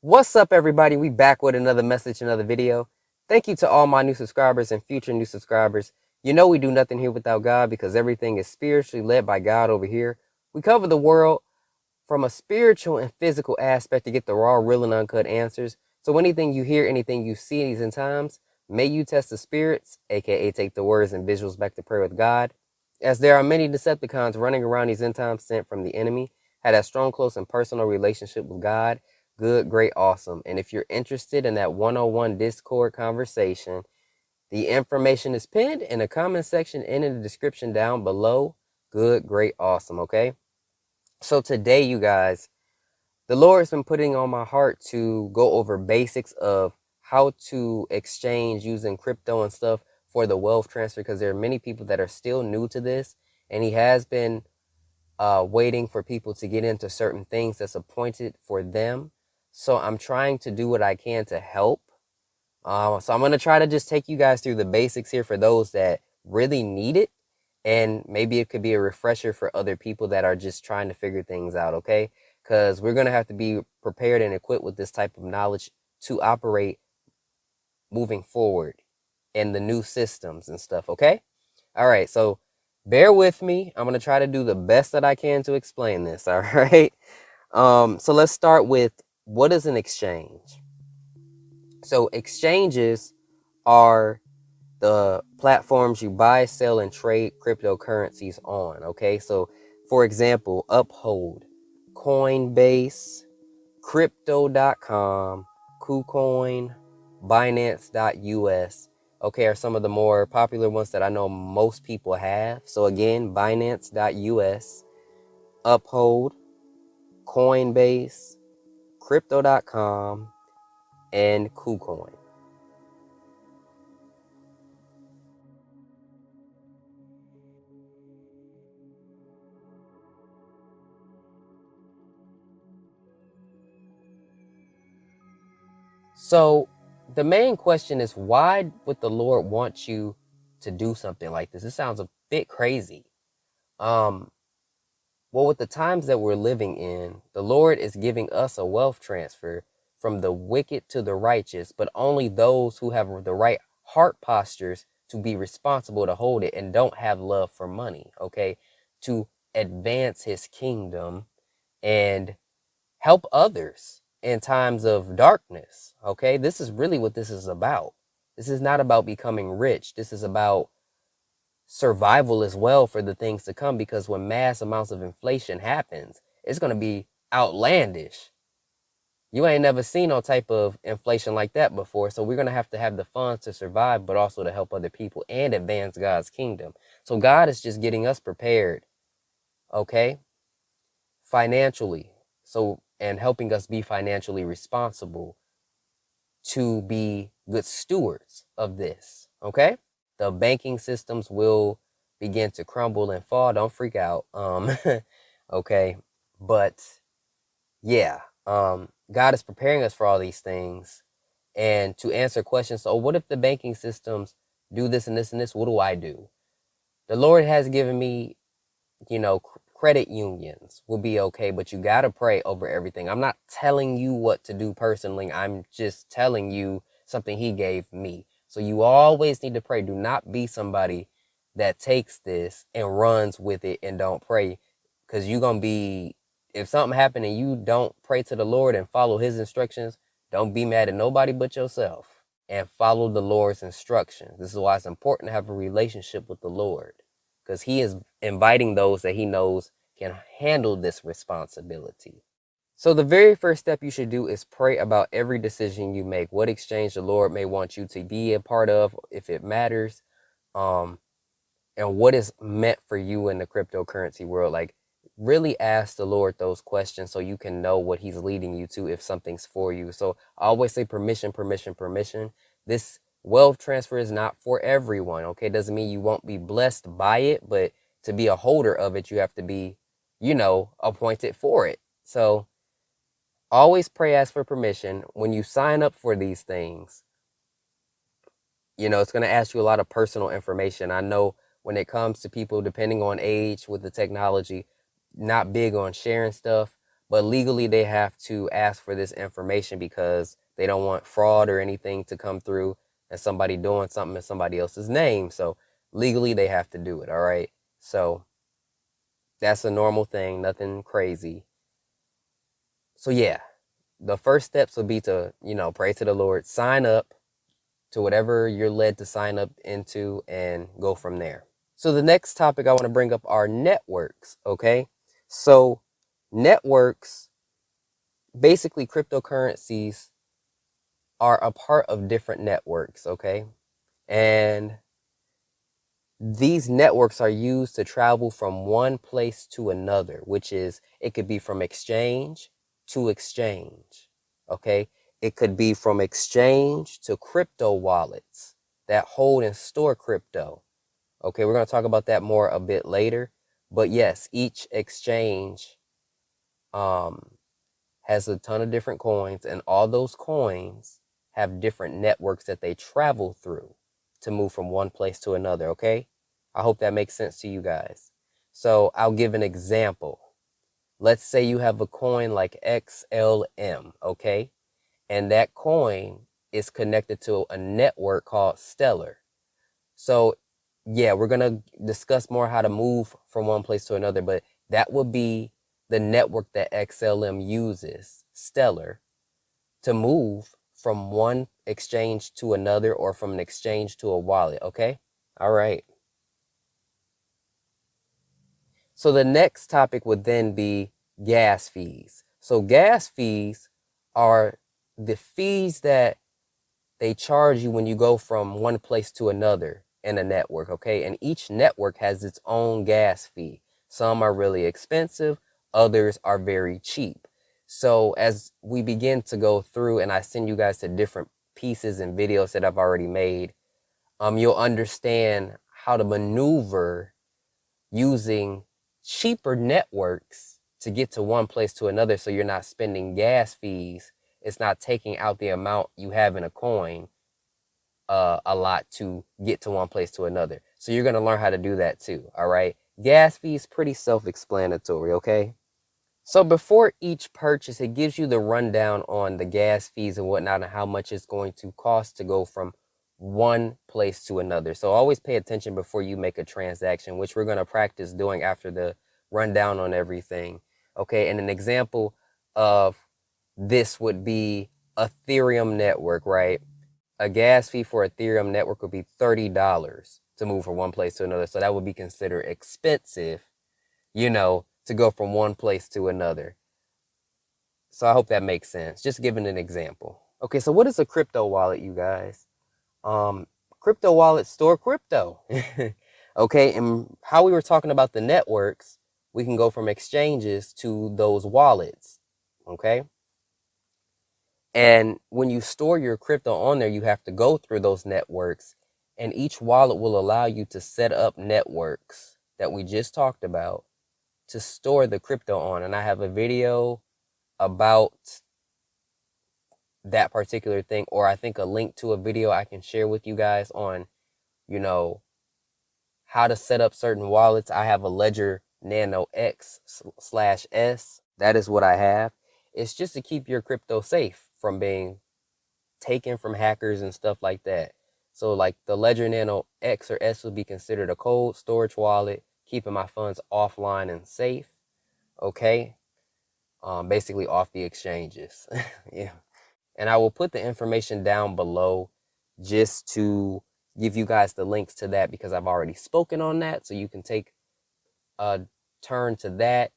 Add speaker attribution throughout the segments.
Speaker 1: What's up, everybody? We back with another message, another video. Thank you to all my new subscribers and future new subscribers. You know we do nothing here without God because everything is spiritually led by God over here. We cover the world from a spiritual and physical aspect to get the raw, real, and uncut answers. So anything you hear, anything you see in these end times, may you test the spirits, aka take the words and visuals back to prayer with God. As there are many Decepticons running around these end times sent from the enemy, had a strong, close, and personal relationship with God. Good, great, awesome. And if you're interested in that one-on-one Discord conversation, the information is pinned in the comment section and in the description down below. Good, great, awesome, okay? So today, you guys, the Lord's been putting on my heart to go over basics of how to exchange using crypto and stuff for the wealth transfer, because there are many people that are still new to this, and he has been waiting for people to get into certain things that's appointed for them. So I'm trying to do what I can to help. So I'm going to try to just take you guys through the basics here for those that really need it. And maybe it could be a refresher for other people that are just trying to figure things out, okay? Because we're going to have to be prepared and equipped with this type of knowledge to operate moving forward in the new systems and stuff, okay? All right, so bear with me. I'm going to try to do the best that I can to explain this, all right? So let's start with, what is an exchange? So exchanges are the platforms you buy, sell, and trade cryptocurrencies on, okay? So for example, Uphold, Coinbase, Crypto.com, KuCoin, Binance.us, okay, are some of the more popular ones that I know most people have. So again, Binance.us, Uphold, Coinbase, Crypto.com, and KuCoin. So the main question is, why would the Lord want you to do something like this? It sounds a bit crazy. Well, with the times that we're living in, the Lord is giving us a wealth transfer from the wicked to the righteous, but only those who have the right heart postures to be responsible to hold it and don't have love for money, okay? To advance his kingdom and help others in times of darkness, okay? This is really what this is about. This is not about becoming rich. This is about survival as well for the things to come, because when mass amounts of inflation happens, it's going to be outlandish. You ain't never seen no type of inflation like that before. So we're going to have the funds to survive, but also to help other people and advance God's kingdom. So God is just getting us prepared, okay, financially. So, and helping us be financially responsible to be good stewards of this, okay? The banking systems will begin to crumble and fall. Don't freak out. Okay. But yeah, God is preparing us for all these things and to answer questions. So what if the banking systems do this and this and this? What do I do? The Lord has given me, credit unions will be okay, but you got to pray over everything. I'm not telling you what to do personally. I'm just telling you something he gave me. So you always need to pray. Do not be somebody that takes this and runs with it and don't pray, because you're going to be, if something happened and you don't pray to the Lord and follow his instructions, don't be mad at nobody but yourself and follow the Lord's instructions. This is why it's important to have a relationship with the Lord, because he is inviting those that he knows can handle this responsibility. So the very first step you should do is pray about every decision you make, what exchange the Lord may want you to be a part of, if it matters, and what is meant for you in the cryptocurrency world. Like, really ask the Lord those questions so you can know what he's leading you to, if something's for you. So I always say permission, permission, permission. This wealth transfer is not for everyone, okay? Doesn't mean you won't be blessed by it, but to be a holder of it, you have to be, appointed for it. So always pray, ask for permission. When you sign up for these things, it's going to ask you a lot of personal information. I know when it comes to people, depending on age with the technology, not big on sharing stuff. but legally they have to ask for this information because they don't want fraud or anything to come through and somebody doing something in somebody else's name. So legally they have to do it. All right. So that's a normal thing, nothing crazy. So yeah, the first steps would be to, pray to the Lord, sign up to whatever you're led to sign up into, and go from there. So the next topic I want to bring up are networks. Okay. So networks, basically cryptocurrencies, are a part of different networks. Okay. And these networks are used to travel from one place to another, which is, it could be from exchange to exchange. Okay. It could be from exchange to crypto wallets that hold and store crypto. Okay. We're going to talk about that more a bit later. But yes, each exchange has a ton of different coins, and all those coins have different networks that they travel through to move from one place to another. Okay. I hope that makes sense to you guys. So I'll give an example. Let's say you have a coin like XLM, okay? And that coin is connected to a network called Stellar. So yeah, we're going to discuss more how to move from one place to another, but that would be the network that XLM uses, Stellar, to move from one exchange to another, or from an exchange to a wallet. Okay. All right. So the next topic would then be gas fees. So gas fees are the fees that they charge you when you go from one place to another in a network, okay? And each network has its own gas fee. Some are really expensive, others are very cheap. So as we begin to go through, and I send you guys to different pieces and videos that I've already made, you'll understand how to maneuver using cheaper networks to get to one place to another, so you're not spending gas fees. It's not taking out the amount you have in a coin a lot to get to one place to another. So you're going to learn how to do that too. All right. Gas fees, pretty self-explanatory. Okay. So before each purchase, it gives you the rundown on the gas fees and whatnot, and how much it's going to cost to go from one place to another. So always pay attention before you make a transaction, which we're going to practice doing after the rundown on everything. Okay. And an example of this would be Ethereum network, right? A gas fee for Ethereum network would be $30 to move from one place to another. So that would be considered expensive, to go from one place to another. So I hope that makes sense. Just giving an example. Okay, so what is a crypto wallet, you guys? Crypto wallets store crypto. Okay, and how we were talking about the networks, we can go from exchanges to those wallets. Okay. And when you store your crypto on there, you have to go through those networks, and each wallet will allow you to set up networks that we just talked about to store the crypto on. And I have a video about that particular thing, or I think a link to a video I can share with you guys on, how to set up certain wallets. I have a Ledger Nano X/S. That is what I have. It's just to keep your crypto safe from being taken from hackers and stuff like that. So like the Ledger Nano X or S would be considered a cold storage wallet, keeping my funds offline and safe. Okay. Basically off the exchanges. Yeah. And I will put the information down below just to give you guys the links to that, because I've already spoken on that. So you can take a turn to that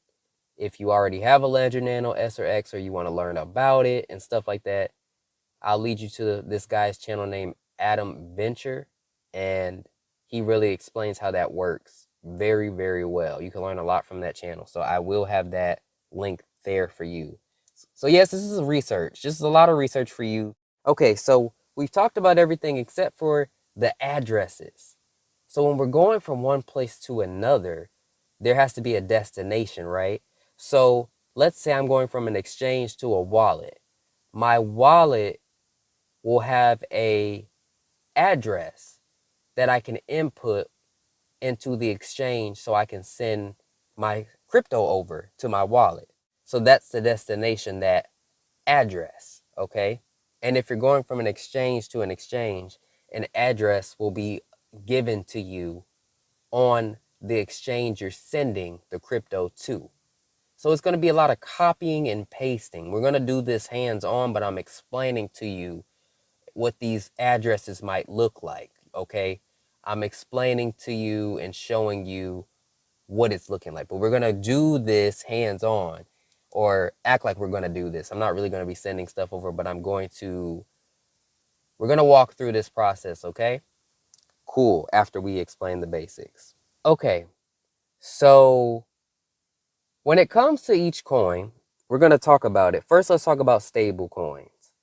Speaker 1: if you already have a Ledger Nano S or X, or you want to learn about it and stuff like that. I'll lead you to this guy's channel named Adam Venture, and he really explains how that works very, very well. You can learn a lot from that channel. So I will have that link there for you. So yes, this is research. This is a lot of research for you. Okay, so we've talked about everything except for the addresses. So when we're going from one place to another, there has to be a destination, right? So let's say I'm going from an exchange to a wallet. My wallet will have a address that I can input into the exchange so I can send my crypto over to my wallet. So that's the destination, that address, okay? And if you're going from an exchange to an exchange, an address will be given to you on the exchange you're sending the crypto to. So it's going to be a lot of copying and pasting. We're going to do this hands-on, but I'm explaining to you what these addresses might look like, okay? I'm explaining to you and showing you what it's looking like. But we're going to do this hands-on, or act like we're going to do this. I'm not really going to be sending stuff over, but we're going to walk through this process, okay? Cool, after we explain the basics. Okay, so when it comes to each coin, we're going to talk about it. First, let's talk about stable coins.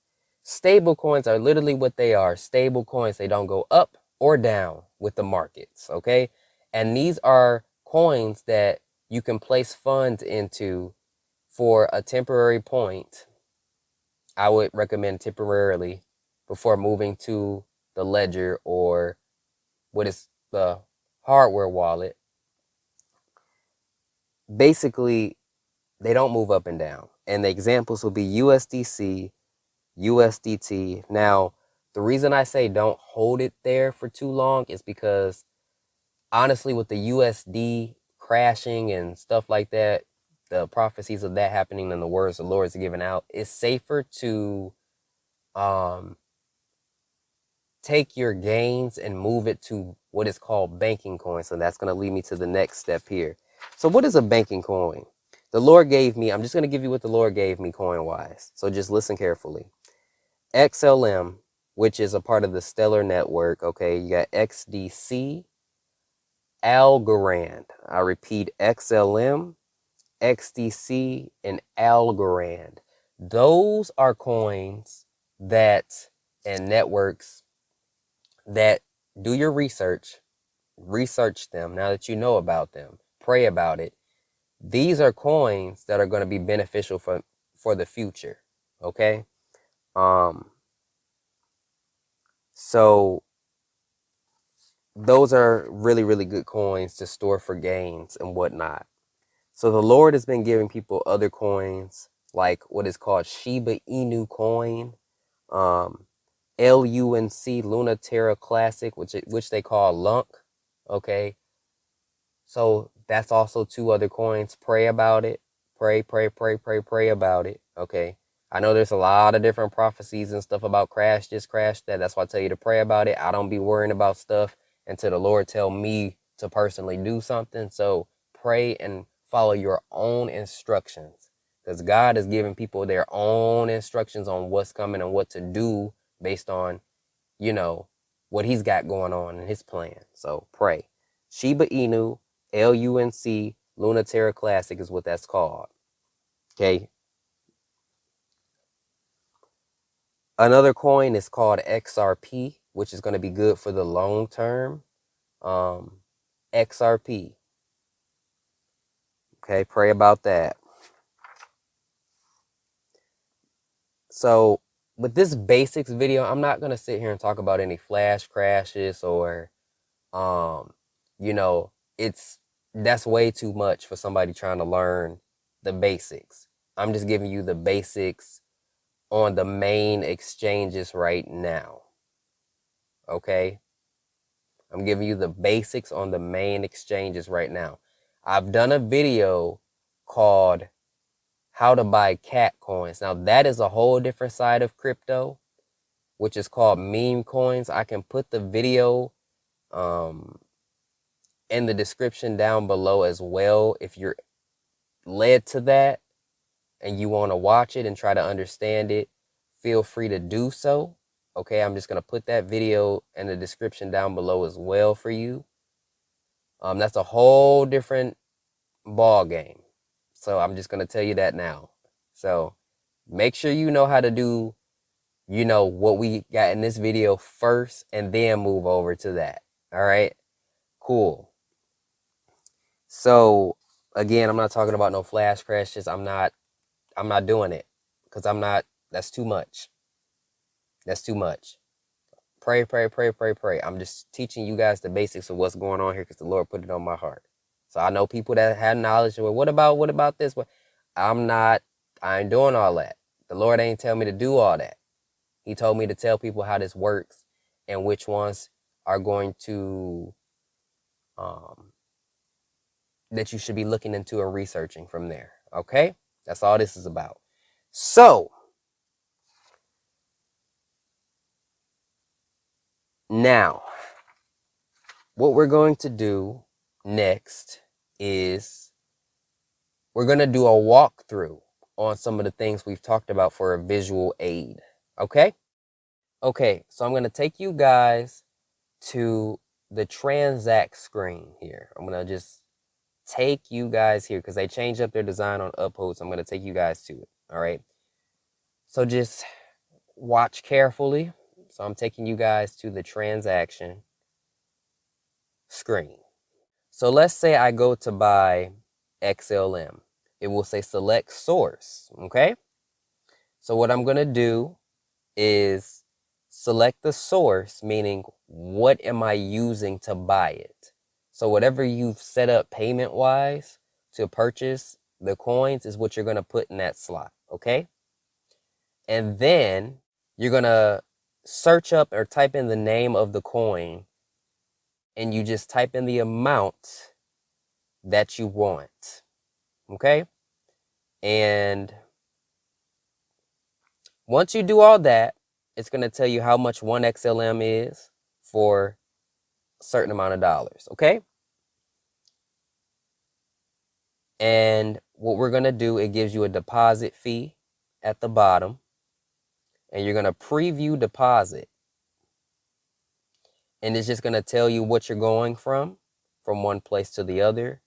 Speaker 1: Stable coins are literally what they are. Stable coins, they don't go up or down with the markets, okay? And these are coins that you can place funds into for a temporary point. I would recommend temporarily before moving to the ledger, or what is the hardware wallet. Basically, they don't move up and down. And the examples will be USDC, USDT. Now, the reason I say don't hold it there for too long is because, honestly, with the USD crashing and stuff like that, the prophecies of that happening and the words the Lord is giving out, it's safer to take your gains and move it to what is called banking coin. So that's going to lead me to the next step here. So what is a banking coin? The Lord gave me, I'm just going to give you what the Lord gave me coin wise. So just listen carefully. XLM, which is a part of the Stellar Network. Okay, you got XDC, Algorand. I repeat, XLM, XDC, and Algorand. Those are coins that, and networks that, do your research them now that you know about them, pray about it. These are coins that are going to be beneficial for the future, okay? So those are really, really good coins to store for gains and whatnot. So the Lord has been giving people other coins, like what is called Shiba Inu coin, LUNC, Luna Terra Classic, which they call Lunk. Okay, so that's also two other coins. Pray about it. Pray about it. Okay, I know there's a lot of different prophecies and stuff about crash this, crash that. That's why I tell you to pray about it. I don't be worrying about stuff until the Lord tell me to personally do something. So pray and follow your own instructions, because God is giving people their own instructions on what's coming and what to do based on, what he's got going on in his plan. So pray. Shiba Inu, LUNC, Luna Terra Classic is what that's called. Okay. Another coin is called XRP, which is going to be good for the long term. XRP. Okay, pray about that. So with this basics video, I'm not going to sit here and talk about any flash crashes or, that's way too much for somebody trying to learn the basics. I'm just giving you the basics on the main exchanges right now. Okay? I'm giving you the basics on the main exchanges right now. I've done a video called How to Buy Cat Coins. Now, that is a whole different side of crypto, which is called meme coins. I can put the video in the description down below as well if you're led to that and you want to watch it and try to understand it. Feel free to do so. Okay, I'm just going to put that video in the description down below as well for you. That's a whole different ball game. So I'm just going to tell you that now. So make sure you know how to do, what we got in this video first, and then move over to that. All right, cool. So again, I'm not talking about no flash crashes. I'm not doing it, because that's too much. That's too much. Pray. I'm just teaching you guys the basics of what's going on here, because the Lord put it on my heart. So I know people that had knowledge. Well, what about this? I ain't doing all that. The Lord ain't tell me to do all that. He told me to tell people how this works and which ones are going to, that you should be looking into and researching from there. Okay? That's all this is about. So, now, what we're going to do next is we're going to do a walkthrough on some of the things we've talked about for a visual aid. Okay? Okay, so I'm going to take you guys to the transact screen here. I'm going to just take you guys here because they changed up their design on Uphold. So I'm going to take you guys to it. All right. So just watch carefully. So I'm taking you guys to the transaction screen. So let's say I go to buy XLM. It will say select source. Okay. So what I'm going to do is select the source, meaning what am I using to buy it? So whatever you've set up payment wise to purchase the coins is what you're going to put in that slot. Okay. And then you're going to search up or type in the name of the coin and you just type in the amount that you want. Okay. And once you do all that, it's going to tell you how much 1XLM is for a certain amount of dollars. Okay. And what we're going to do, it gives you a deposit fee at the bottom. And you're going to preview deposit. And it's just going to tell you what you're going from one place to the other,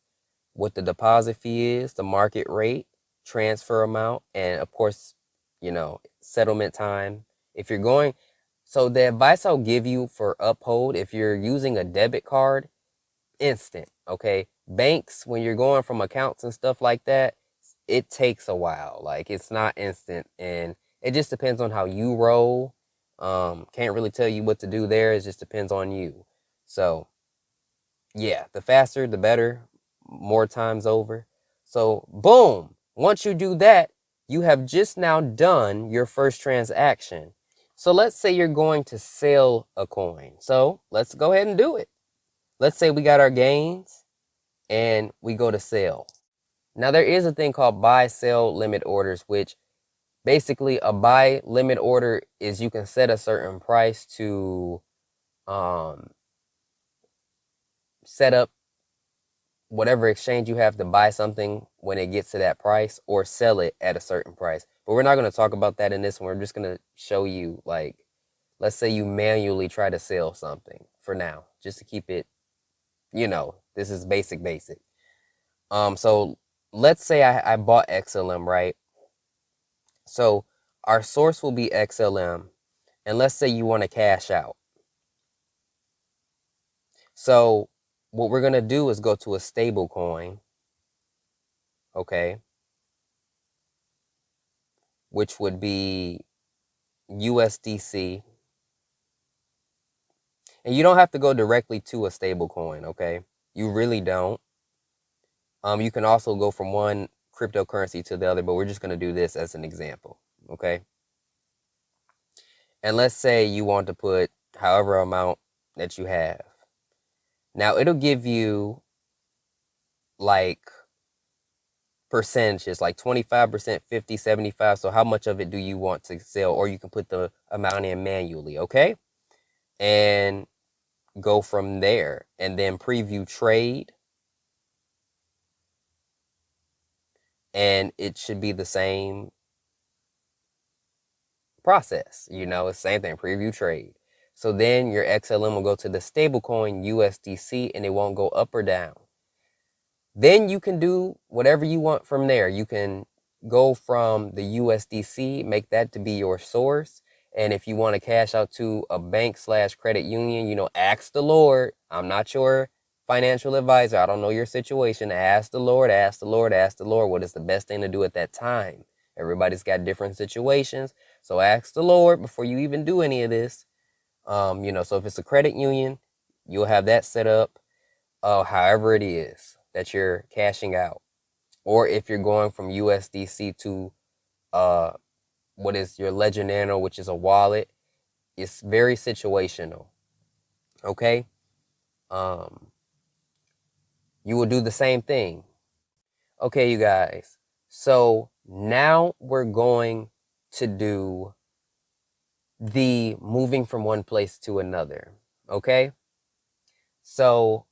Speaker 1: what the deposit fee is, the market rate, transfer amount, and of course, settlement time. If you're going, so the advice I'll give you for Uphold, if you're using a debit card, instant, okay? Banks, when you're going from accounts and stuff like that, it takes a while. Like, it's not instant, and it just depends on how you roll. Can't really tell you what to do there. It just depends on you. So, yeah, the faster, the better, more times over. So, boom, once you do that, you have just now done your first transaction. So let's say you're going to sell a coin. So let's go ahead and do it. Let's say we got our gains and we go to sell. Now there is a thing called buy, sell, limit orders, which basically a buy limit order is you can set a certain price to set up whatever exchange you have to buy something when it gets to that price or sell it at a certain price. But we're not going to talk about that in this one. We're just going to show you, like, let's say you manually try to sell something for now, just to keep it, this is basic. So let's say I bought XLM, right? So our source will be XLM, and let's say you want to cash out. So what we're going to do is go to a stable coin, okay, which would be USDC. And you don't have to go directly to a stable coin, okay? You really don't. You can also go from one cryptocurrency to the other, but we're just going to do this as an example, okay? And let's say you want to put however amount that you have. Now, it'll give you like percentages, like 25%, 50, 75. So how much of it do you want to sell? Or you can put the amount in manually, okay? And go from there. And then preview trade. And it should be the same process. It's the same thing, preview trade. So then your XLM will go to the stablecoin USDC and it won't go up or down. Then you can do whatever you want from there. You can go from the USDC, make that to be your source. And if you want to cash out to a bank/credit union, ask the Lord. I'm not your financial advisor. I don't know your situation. Ask the Lord, ask the Lord, ask the Lord what is the best thing to do at that time. Everybody's got different situations. So ask the Lord before you even do any of this. So if it's a credit union, you'll have that set up however it is that you're cashing out. or if you're going from USDC to what is your Ledger Nano, which is a wallet, it's very situational. Okay, you will do the same thing. Okay, you guys. So now we're going to do the moving from one place to another. Okay, so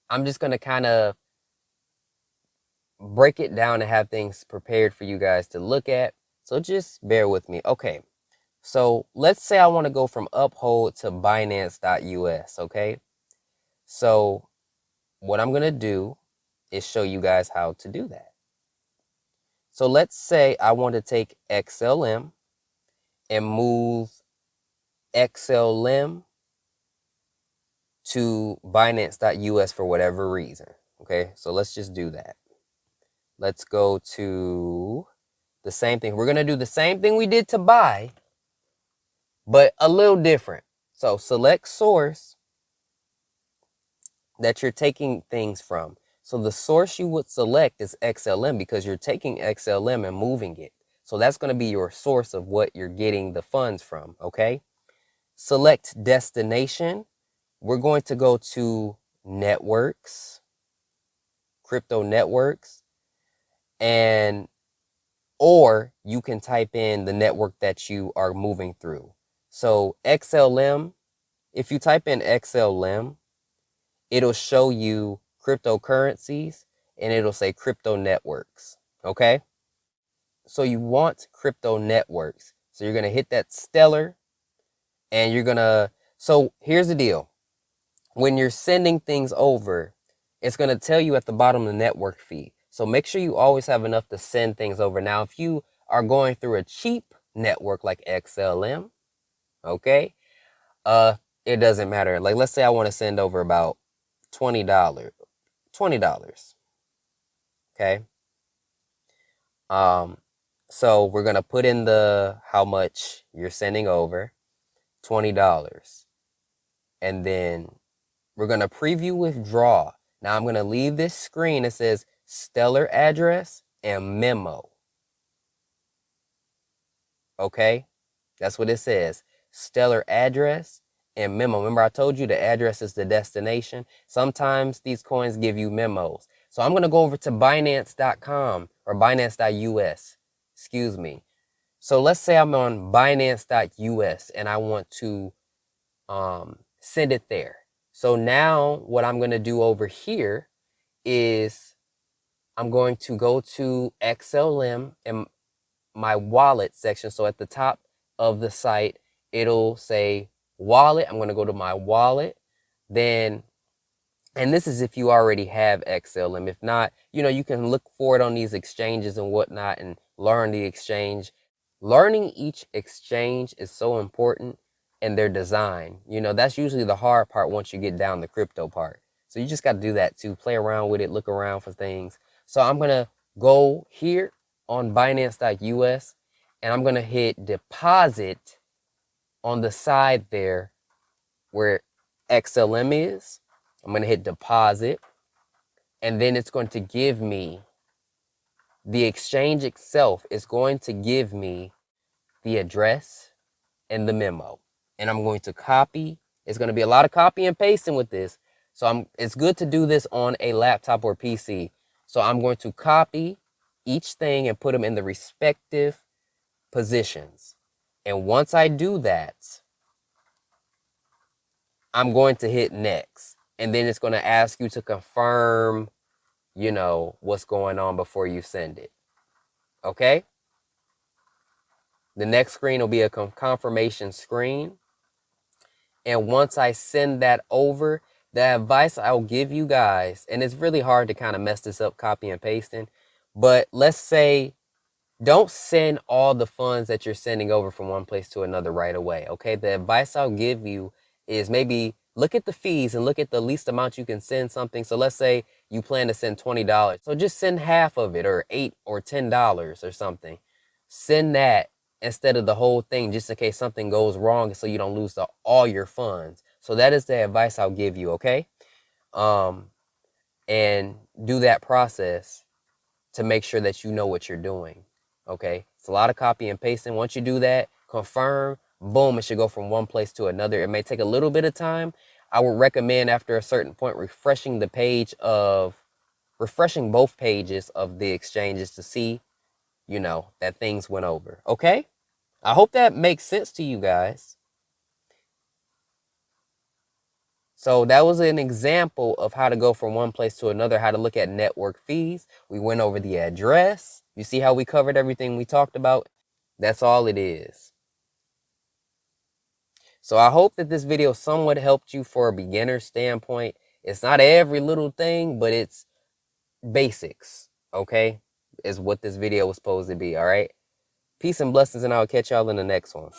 Speaker 1: I'm just gonna kind of break it down and have things prepared for you guys to look at. So just bear with me. Okay. So let's say I want to go from Uphold to Binance.us. Okay. So what I'm going to do is show you guys how to do that. So let's say I want to take XLM and move XLM to Binance.us for whatever reason. Okay. So let's just do that. Let's go to the same thing. We're going to do the same thing we did to buy, but a little different. So select source that you're taking things from. So the source you would select is XLM because you're taking XLM and moving it. So that's going to be your source of what you're getting the funds from. Okay. Select destination. We're going to go to networks, crypto networks, and or you can type in the network that you are moving through. So XLM, if you type in XLM, it'll show you cryptocurrencies and it'll say crypto networks. Okay. So you want crypto networks. So you're going to hit that stellar and you're going to. So here's the deal. When you're sending things over, it's going to tell you at the bottom of the network fee. So make sure you always have enough to send things over. Now, if you are going through a cheap network like XLM, okay, it doesn't matter. Like, let's say I want to send over about $20. Okay. So we're gonna put in the how much you're sending over, $20. And then we're gonna preview withdraw. Now I'm gonna leave this screen that says stellar address and memo. Okay? That's what it says. Stellar address and memo. Remember I told you the address is the destination. Sometimes these coins give you memos. So I'm going to go over to Binance.com or Binance.us. Excuse me. So let's say I'm on Binance.us and I want to send it there. So now what I'm going to do over here is I'm going to go to XLM and my wallet section. So at the top of the site, it'll say wallet. I'm going to go to my wallet. Then, and this is if you already have XLM. If not, you can look for it on these exchanges and whatnot and learn the exchange. Learning each exchange is so important and their design. That's usually the hard part once you get down the crypto part. So you just got to do that too. Play around with it, look around for things. So I'm going to go here on Binance.us and I'm going to hit deposit on the side there where XLM is. I'm going to hit deposit and then it's going to give me the exchange itself is going to give me the address and the memo. And I'm going to copy. It's going to be a lot of copy and pasting with this. So it's good to do this on a laptop or PC. So I'm going to copy each thing and put them in the respective positions. And once I do that, I'm going to hit next. And then it's going to ask you to confirm, what's going on before you send it. Okay? The next screen will be a confirmation screen. And once I send that over, the advice I'll give you guys, and it's really hard to kind of mess this up, copy and pasting, but let's say don't send all the funds that you're sending over from one place to another right away. Okay. The advice I'll give you is maybe look at the fees and look at the least amount you can send something. So let's say you plan to send $20. So just send half of it or $8 or $10 or something. Send that instead of the whole thing just in case something goes wrong so you don't lose all your funds. So that is the advice I'll give you. Okay. And do that process to make sure that you know what you're doing. Okay, it's a lot of copy and pasting. Once you do that, confirm, boom, it should go from one place to another. It may take a little bit of time. I would recommend after a certain point refreshing both pages of the exchanges to see, that things went over. Okay, I hope that makes sense to you guys. So that was an example of how to go from one place to another, how to look at network fees. We went over the address. You see how we covered everything we talked about? That's all it is. So I hope that this video somewhat helped you for a beginner standpoint. It's not every little thing, but it's basics, okay? Is what this video was supposed to be, all right? Peace and blessings, and I'll catch y'all in the next one.